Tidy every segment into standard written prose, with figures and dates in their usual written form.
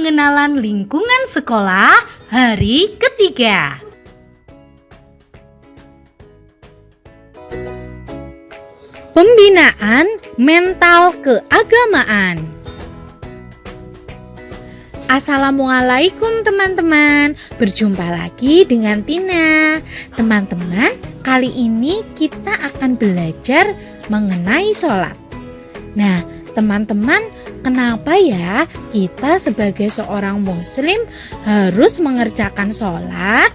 pengenalan lingkungan sekolah hari ketiga. Pembinaan mental keagamaan. Assalamualaikum teman-teman, berjumpa lagi dengan Tina. Teman-teman, kali ini kita akan belajar mengenai sholat. Nah, teman-teman, kenapa ya kita sebagai seorang muslim harus mengerjakan sholat?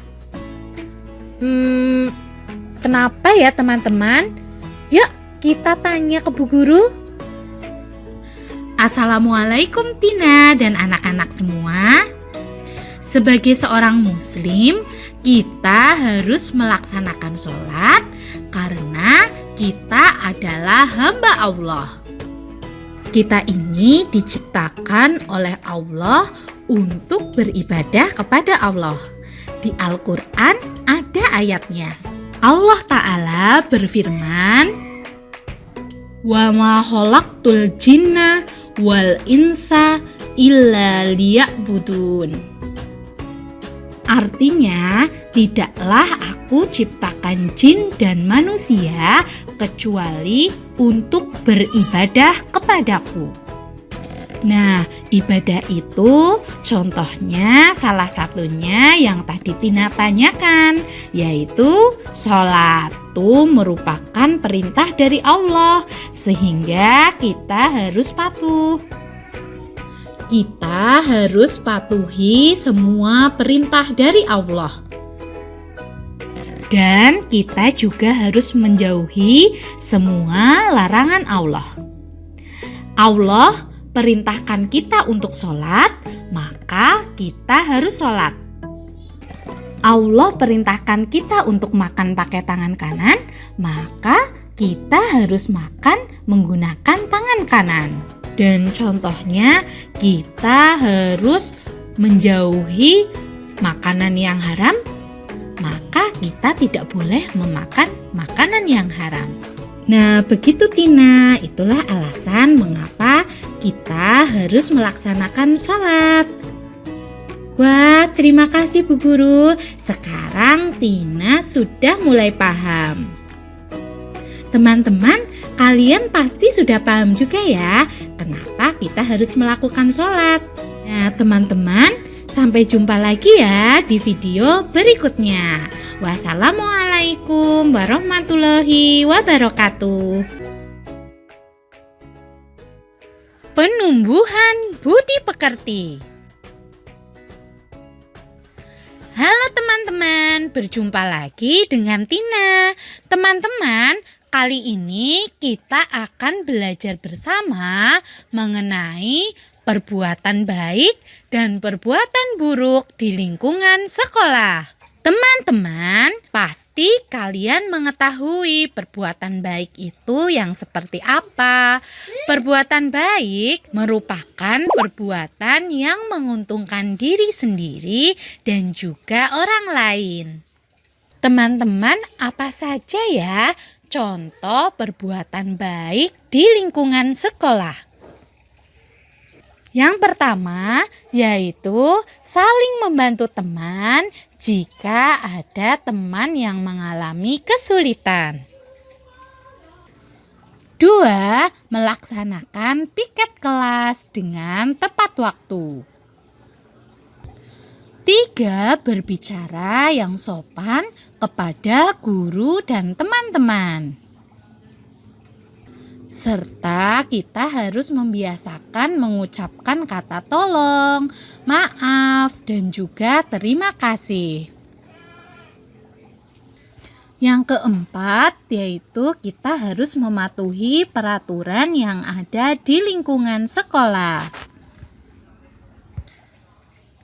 Kenapa ya teman-teman? Yuk kita tanya ke Bu Guru. Assalamualaikum Tina dan anak-anak semua. Sebagai seorang muslim, kita harus melaksanakan sholat karena kita adalah hamba Allah. Kita ini diciptakan oleh Allah untuk beribadah kepada Allah. Di Al-Quran ada ayatnya. Allah Ta'ala berfirman, "Wa ma khalaqtul jinna wal insa illa liya'budun." Artinya, tidaklah aku ciptakan jin dan manusia kecuali untuk beribadah kepadaku. Nah, ibadah itu contohnya salah satunya yang tadi Tina tanyakan, yaitu sholat. Itu merupakan perintah dari Allah, sehingga kita harus patuh. Kita harus patuhi semua perintah dari Allah. Dan kita juga harus menjauhi semua larangan Allah. Allah perintahkan kita untuk sholat, maka kita harus sholat. Allah perintahkan kita untuk makan pakai tangan kanan, maka kita harus makan menggunakan tangan kanan. Dan contohnya, kita harus menjauhi makanan yang haram, maka kita tidak boleh memakan makanan yang haram. Nah, begitu Tina, itulah alasan mengapa kita harus melaksanakan sholat. Wah, terima kasih Bu Guru. Sekarang Tina sudah mulai paham. Teman-teman, kalian pasti sudah paham juga ya kenapa kita harus melakukan sholat. Nah, teman-teman, sampai jumpa lagi ya di video berikutnya. Wassalamualaikum warahmatullahi wabarakatuh. Penumbuhan budi pekerti. Halo teman-teman, berjumpa lagi dengan Tina. Teman-teman, kali ini kita akan belajar bersama mengenai perbuatan baik dan perbuatan buruk di lingkungan sekolah. Teman-teman, pasti kalian mengetahui perbuatan baik itu yang seperti apa. Perbuatan baik merupakan perbuatan yang menguntungkan diri sendiri dan juga orang lain. Teman-teman, apa saja ya contoh perbuatan baik di lingkungan sekolah? Yang pertama yaitu saling membantu teman jika ada teman yang mengalami kesulitan. 2. Melaksanakan piket kelas dengan tepat waktu. 3. Berbicara yang sopan kepada guru dan teman-teman. Serta kita harus membiasakan mengucapkan kata tolong, maaf, dan juga terima kasih. Yang keempat yaitu kita harus mematuhi peraturan yang ada di lingkungan sekolah.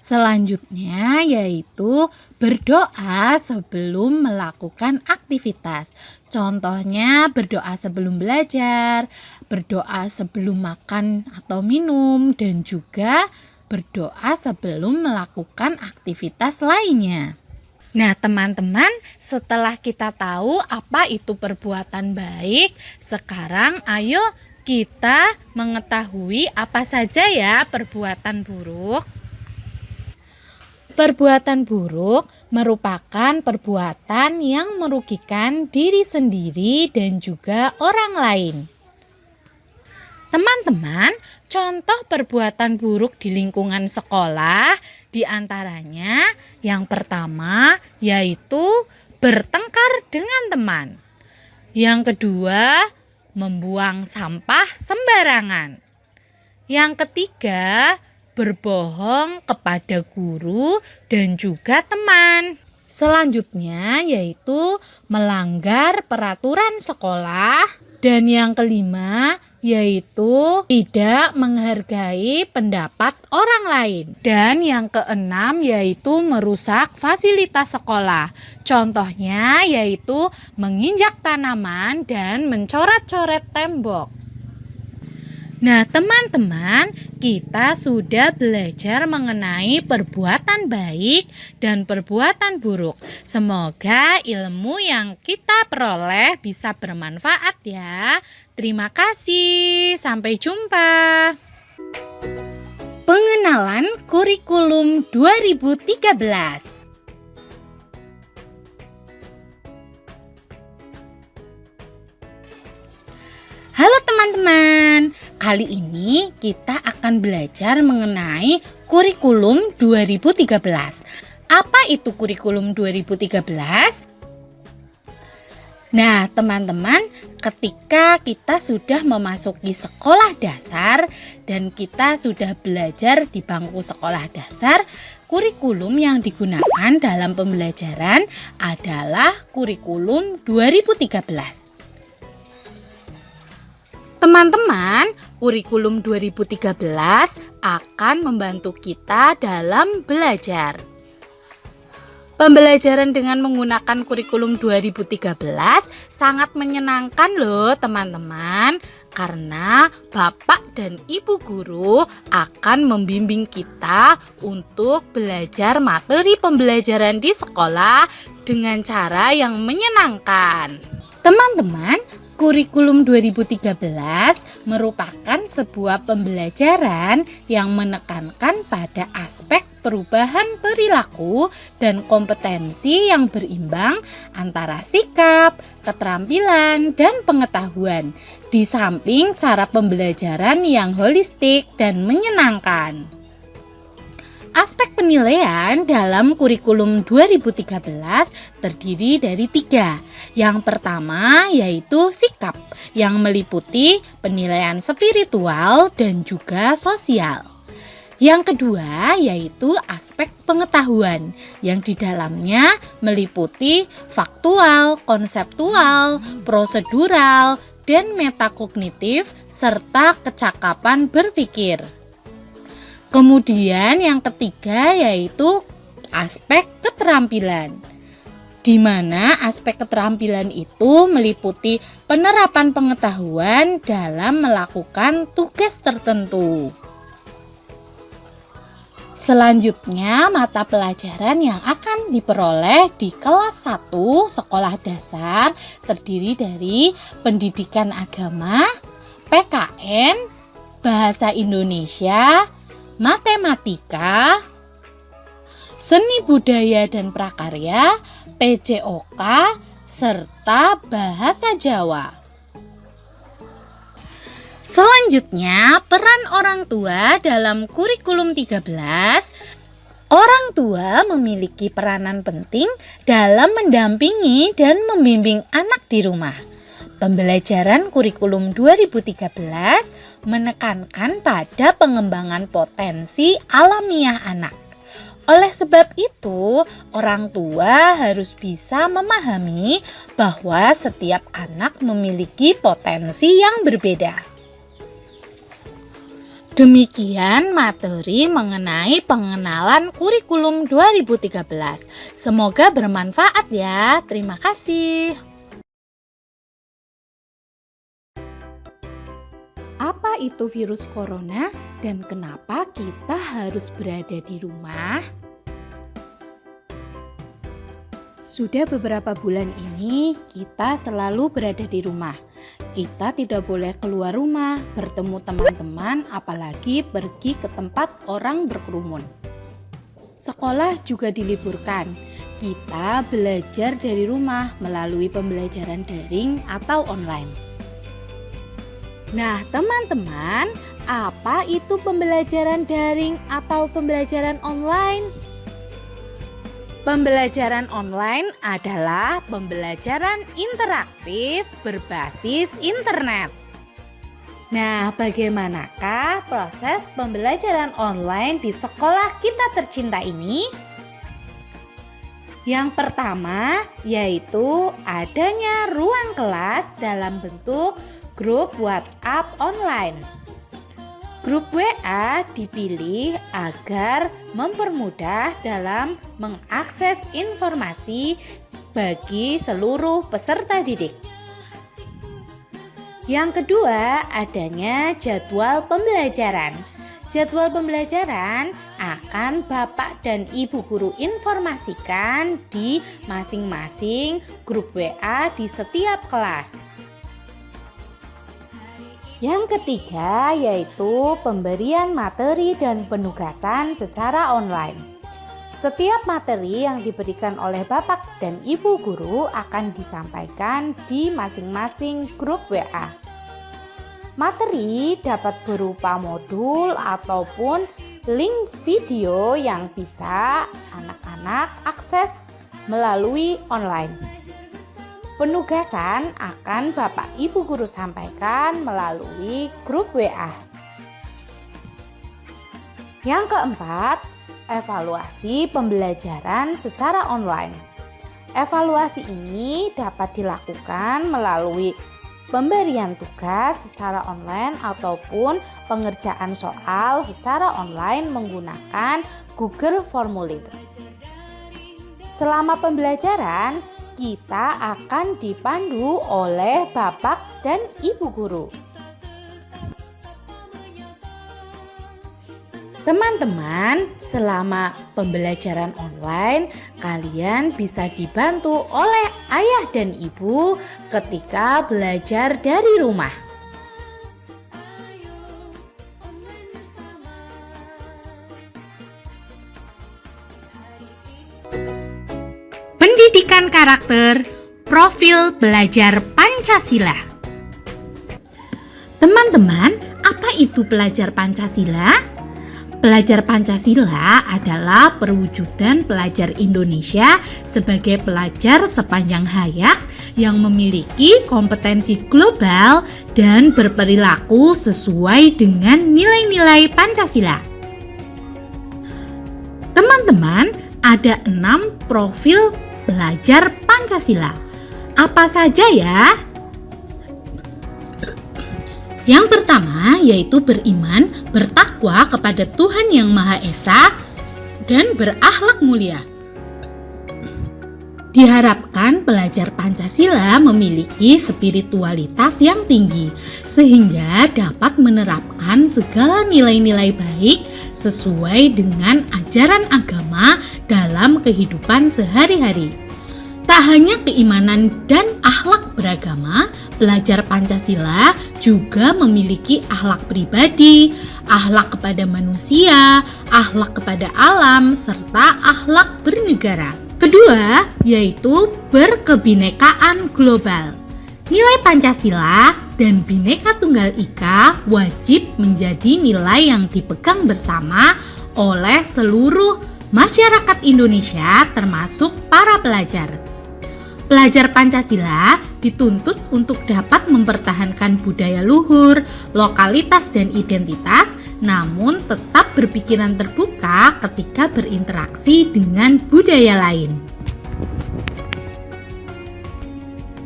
Selanjutnya yaitu berdoa sebelum melakukan aktivitas. Contohnya berdoa sebelum belajar, berdoa sebelum makan atau minum, dan juga berdoa sebelum melakukan aktivitas lainnya. Nah teman-teman, setelah kita tahu apa itu perbuatan baik, sekarang ayo kita mengetahui apa saja ya perbuatan buruk. Perbuatan buruk merupakan perbuatan yang merugikan diri sendiri dan juga orang lain. Teman-teman, contoh perbuatan buruk di lingkungan sekolah diantaranya yang pertama yaitu bertengkar dengan teman. Yang kedua, membuang sampah sembarangan. Yang ketiga, berbohong kepada guru dan juga teman. Selanjutnya yaitu melanggar peraturan sekolah. Dan yang kelima yaitu tidak menghargai pendapat orang lain. Dan yang keenam yaitu merusak fasilitas sekolah. Contohnya yaitu menginjak tanaman dan mencoret-coret tembok. Nah, teman-teman, kita sudah belajar mengenai perbuatan baik dan perbuatan buruk. Semoga ilmu yang kita peroleh bisa bermanfaat ya. Terima kasih. Sampai jumpa. Pengenalan kurikulum 2013. Halo teman-teman, kali ini kita akan belajar mengenai kurikulum 2013. Apa itu kurikulum 2013? Nah, teman-teman, ketika kita sudah memasuki sekolah dasar dan kita sudah belajar di bangku sekolah dasar, kurikulum yang digunakan dalam pembelajaran adalah kurikulum 2013. Teman-teman, kurikulum 2013 akan membantu kita dalam belajar. Pembelajaran dengan menggunakan kurikulum 2013 sangat menyenangkan loh teman-teman, karena Bapak dan Ibu guru akan membimbing kita untuk belajar materi pembelajaran di sekolah dengan cara yang menyenangkan. Teman-teman, kurikulum 2013 merupakan sebuah pembelajaran yang menekankan pada aspek perubahan perilaku dan kompetensi yang berimbang antara sikap, keterampilan, dan pengetahuan, di samping cara pembelajaran yang holistik dan menyenangkan. Aspek penilaian dalam kurikulum 2013 terdiri dari 3. Yang pertama yaitu sikap, yang meliputi penilaian spiritual dan juga sosial. Yang kedua yaitu aspek pengetahuan, yang di dalamnya meliputi faktual, konseptual, prosedural, dan metakognitif, serta kecakapan berpikir. Kemudian yang ketiga yaitu aspek keterampilan, di mana aspek keterampilan itu meliputi penerapan pengetahuan dalam melakukan tugas tertentu. Selanjutnya, mata pelajaran yang akan diperoleh di kelas 1 sekolah dasar terdiri dari pendidikan agama, PKN, bahasa Indonesia, matematika, seni budaya dan prakarya, PJOK, serta bahasa Jawa. Selanjutnya, peran orang tua dalam kurikulum 13. Orang tua memiliki peranan penting dalam mendampingi dan membimbing anak di rumah. Pembelajaran kurikulum 2013 menekankan pada pengembangan potensi alamiah anak. Oleh sebab itu, orang tua harus bisa memahami bahwa setiap anak memiliki potensi yang berbeda. Demikian materi mengenai pengenalan kurikulum 2013. Semoga bermanfaat ya. Terima kasih. Apa itu virus corona dan kenapa kita harus berada di rumah? Sudah beberapa bulan ini kita selalu berada di rumah. Kita tidak boleh keluar rumah, bertemu teman-teman, apalagi pergi ke tempat orang berkerumun. Sekolah juga diliburkan. Kita belajar dari rumah melalui pembelajaran daring atau online. Nah, teman-teman, apa itu pembelajaran daring atau pembelajaran online? Pembelajaran online adalah pembelajaran interaktif berbasis internet. Nah, bagaimanakah proses pembelajaran online di sekolah kita tercinta ini? Yang pertama yaitu adanya ruang kelas dalam bentuk grup WhatsApp online. Grup WA dipilih agar mempermudah dalam mengakses informasi bagi seluruh peserta didik. Yang kedua, adanya jadwal pembelajaran. Jadwal pembelajaran akan Bapak dan Ibu guru informasikan di masing-masing grup WA di setiap kelas. Yang ketiga yaitu pemberian materi dan penugasan secara online. Setiap materi yang diberikan oleh Bapak dan Ibu guru akan disampaikan di masing-masing grup WA. Materi dapat berupa modul ataupun link video yang bisa anak-anak akses melalui online. Penugasan akan Bapak Ibu guru sampaikan melalui grup WA. Yang keempat, evaluasi pembelajaran secara online. Evaluasi ini dapat dilakukan melalui pemberian tugas secara online ataupun pengerjaan soal secara online menggunakan Google Formulir. Selama pembelajaran, kita akan dipandu oleh Bapak dan Ibu guru. Teman-teman, selama pembelajaran online, kalian bisa dibantu oleh ayah dan ibu ketika belajar dari rumah. Pendidikan karakter, profil belajar Pancasila. Teman-teman, apa itu pelajar Pancasila? Pelajar Pancasila adalah perwujudan pelajar Indonesia sebagai pelajar sepanjang hayat yang memiliki kompetensi global dan berperilaku sesuai dengan nilai-nilai Pancasila. Teman-teman, ada 6 profil pelajar Pancasila. Apa saja ya? Yang pertama yaitu beriman, bertakwa kepada Tuhan Yang Maha Esa, dan berakhlak mulia. Diharapkan pelajar Pancasila memiliki spiritualitas yang tinggi, sehingga dapat menerapkan segala nilai-nilai baik sesuai dengan ajaran agama dalam kehidupan sehari-hari. Tak hanya keimanan dan akhlak beragama, pelajar Pancasila juga memiliki akhlak pribadi, akhlak kepada manusia, akhlak kepada alam, serta akhlak bernegara. Kedua, yaitu berkebinekaan global. Nilai Pancasila dan Bhinneka Tunggal Ika wajib menjadi nilai yang dipegang bersama oleh seluruh masyarakat Indonesia termasuk para pelajar. Pelajar Pancasila dituntut untuk dapat mempertahankan budaya luhur, lokalitas dan identitas, namun tetap berpikiran terbuka ketika berinteraksi dengan budaya lain.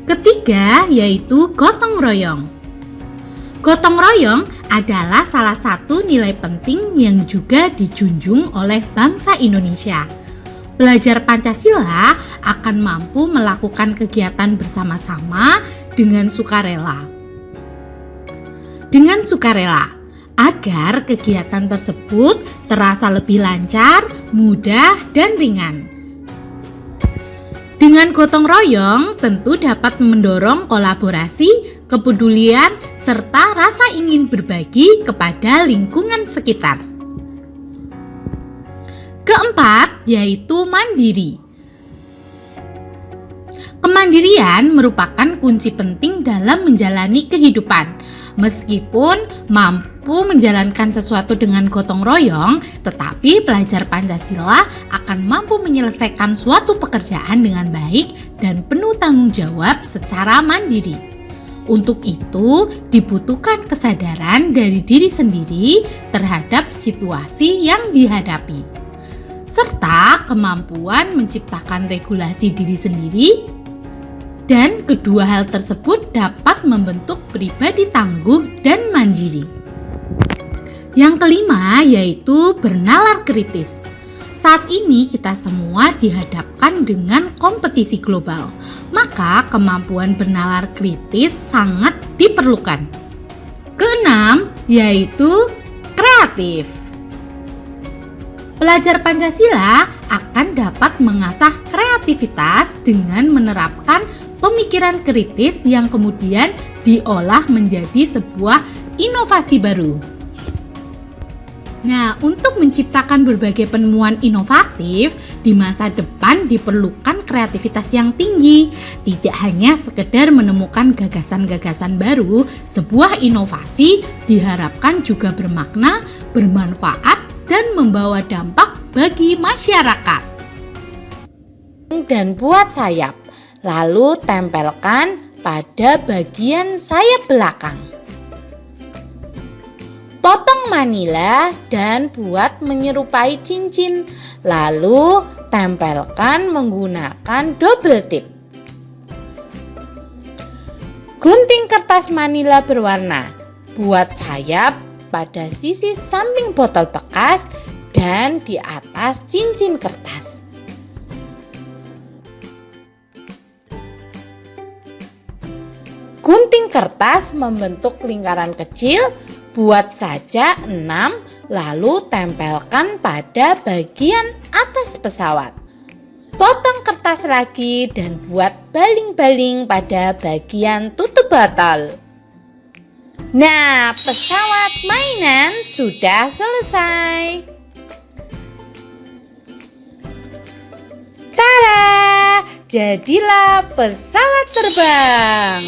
Ketiga, yaitu gotong royong. Gotong royong adalah salah satu nilai penting yang juga dijunjung oleh bangsa Indonesia. Pelajar Pancasila akan mampu melakukan kegiatan bersama-sama dengan sukarela. Agar kegiatan tersebut terasa lebih lancar, mudah, dan ringan. Dengan gotong royong tentu dapat mendorong kolaborasi, kepedulian, serta rasa ingin berbagi kepada lingkungan sekitar. Keempat, yaitu mandiri. Kemandirian merupakan kunci penting dalam menjalani kehidupan. Meskipun mampu menjalankan sesuatu dengan gotong royong, tetapi pelajar Pancasila akan mampu menyelesaikan suatu pekerjaan dengan baik dan penuh tanggung jawab secara mandiri. Untuk itu, dibutuhkan kesadaran dari diri sendiri terhadap situasi yang dihadapi, serta kemampuan menciptakan regulasi diri sendiri. Dan kedua hal tersebut dapat membentuk pribadi tangguh dan mandiri. Yang kelima yaitu bernalar kritis. Saat ini kita semua dihadapkan dengan kompetisi global, maka kemampuan bernalar kritis sangat diperlukan. Keenam yaitu kreatif. Pelajar Pancasila akan dapat mengasah kreativitas dengan menerapkan pemikiran kritis yang kemudian diolah menjadi sebuah inovasi baru. Nah, untuk menciptakan berbagai penemuan inovatif di masa depan diperlukan kreativitas yang tinggi. Tidak hanya sekedar menemukan gagasan-gagasan baru, sebuah inovasi diharapkan juga bermakna, bermanfaat, dan membawa dampak bagi masyarakat. Dan buat sayap, lalu tempelkan pada bagian sayap belakang. Potong manila dan buat menyerupai cincin, lalu tempelkan menggunakan double tip. Gunting kertas manila berwarna, buat sayap pada sisi samping botol bekas dan di atas cincin kertas. Gunting kertas membentuk lingkaran kecil, buat saja 6, lalu tempelkan pada bagian atas pesawat. Potong kertas lagi dan buat baling-baling pada bagian tutup botol. Nah, pesawat mainan sudah selesai. Tada! Jadilah pesawat terbang.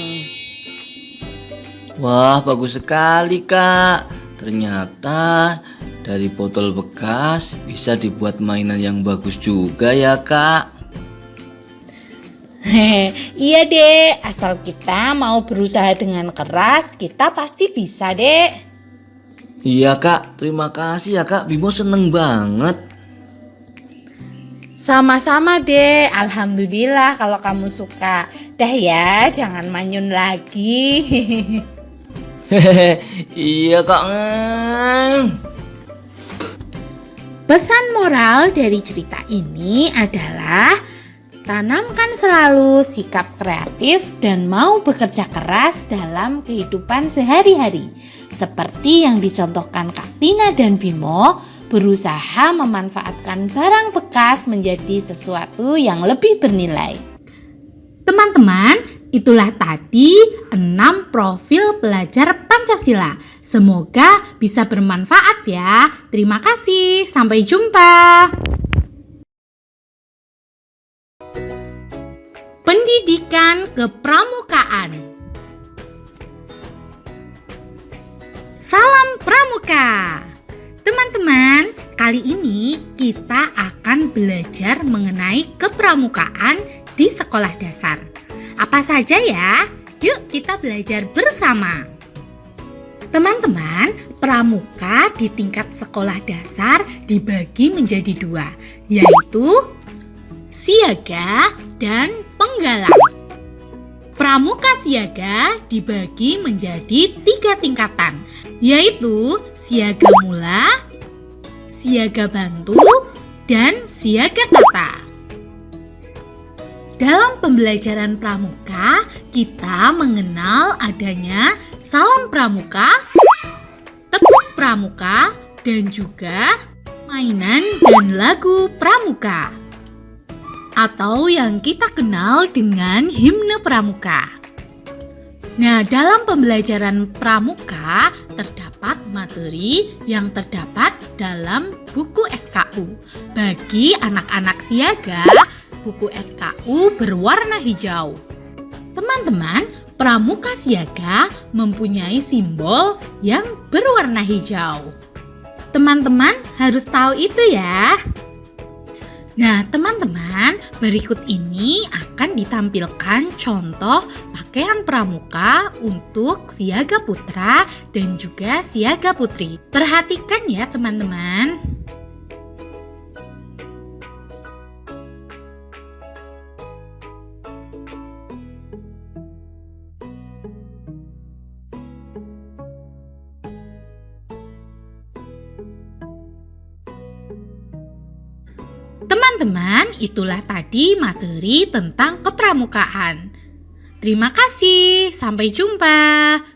Wah, bagus sekali, Kak. Ternyata dari botol bekas bisa dibuat mainan yang bagus juga ya, Kak. Iya, Dek. Asal kita mau berusaha dengan keras, kita pasti bisa, Dek. Iya, Kak. Terima kasih ya, Kak. Bimo seneng banget. Sama-sama, Dek. Alhamdulillah kalau kamu suka. Dah ya, jangan manyun lagi. Iya, Kak. Pesan moral dari cerita ini adalah tanamkan selalu sikap kreatif dan mau bekerja keras dalam kehidupan sehari-hari. Seperti yang dicontohkan Kak Tina dan Bimo, berusaha memanfaatkan barang bekas menjadi sesuatu yang lebih bernilai. Teman-teman, itulah tadi 6 profil pelajar Pancasila. Semoga bisa bermanfaat ya. Terima kasih, sampai jumpa. Pendidikan kepramukaan. Salam Pramuka. Teman-teman, kali ini kita akan belajar mengenai kepramukaan di sekolah dasar. Apa saja ya? Yuk kita belajar bersama. Teman-teman, pramuka di tingkat sekolah dasar dibagi menjadi 2, yaitu siaga dan penggalang. Pramuka siaga dibagi menjadi 3 tingkatan, yaitu siaga mula, siaga bantu, dan siaga kata. Dalam pembelajaran pramuka, kita mengenal adanya salam pramuka, tepuk pramuka, dan juga mainan dan lagu pramuka, atau yang kita kenal dengan himne pramuka. Nah, dalam pembelajaran pramuka terdapat materi yang terdapat dalam buku SKU. Bagi anak-anak siaga, buku SKU berwarna hijau. Teman-teman, pramuka siaga mempunyai simbol yang berwarna hijau. Teman-teman harus tahu itu ya. Nah, teman-teman, berikut ini akan ditampilkan contoh pakaian pramuka untuk siaga putra dan juga siaga putri. Perhatikan ya, teman-teman. Teman-teman, itulah tadi materi tentang kepramukaan. Terima kasih, sampai jumpa.